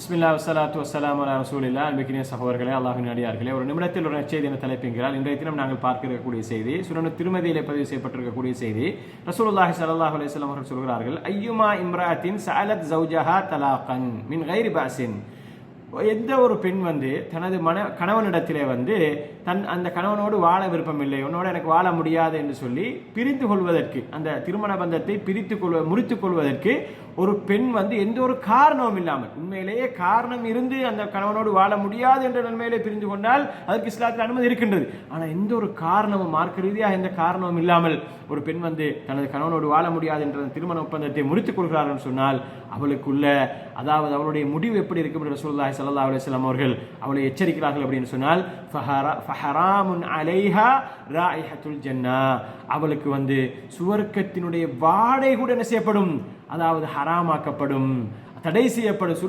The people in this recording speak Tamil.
பிஸ்மில்லா வஸ்ஸலாத்து வஸ்ஸலாமு அலா ரசூலில்லாஹ். அன்பிற்கினிய சகோதரர்களே, அல்லாஹ்வின் அடியார்களே, ஒரு நிமிடத்தில் ஒரு நற்செய்தி என தலைப்புகிறார். இன்றைய தினம் நாங்கள் பார்க்க இருக்கக்கூடிய செய்தி சுனன் திருமதியிலே பதிவு செய்யப்பட்டிருக்கக்கூடிய செய்தி. ரசூலுல்லாஹி ஸல்லல்லாஹு அலைஹி வஸல்லம் அவர்கள் சொல்கிறார்கள், ஐயுமா இம்ராஅத்தின் சஅலத் ஜௌஜஹா தலாகன் மின் கைரி பாஸின். எந்த ஒரு பெண் தனது கணவனிடத்திலே அந்த கணவனோடு வாழ விருப்பம் இல்லை, உன்னோட எனக்கு வாழ முடியாது என்று சொல்லி பிரிந்து கொள்வதற்கு, அந்த திருமண பந்தத்தை முறித்துக் கொள்வதற்கு ஒரு பெண் எந்த ஒரு காரணமும் இல்லாமல், உண்மையிலேயே காரணம் இருந்து அந்த கணவனோடு வாழ முடியாது என்ற நன்மையிலே பிரிந்து கொண்டால் அதற்கு இஸ்லாத்தில் அனுமதி இருக்கின்றது. ஆனால் எந்த ஒரு காரணமும், மார்க்க ரீதியாக எந்த காரணமும் இல்லாமல் ஒரு பெண் தனது கணவனோடு வாழ முடியாது என்ற திருமண ஒப்பந்தத்தை முறித்துக் கொள்கிறார்கள் சொன்னால் அவளுக்குள்ள, அதாவது அவளுடைய முடிவு எப்படி இருக்கும் என்று ரசூலுல்லாஹி ஸல்லல்லாஹு அலைஹி வஸல்லம் அவர்கள் அவளை எச்சரிக்கிறார்கள். அப்படின்னு சொன்னால் ஃபஹராமுன் அலைஹா ராயிஹத்துல் ஜன்னா, அவளுக்கு சுவர்க்கத்தினுடைய வாடை கூட என்ன செய்யப்படும், அதாவது ஹராமாக்கப்படும், தடை செய்யப்படும்.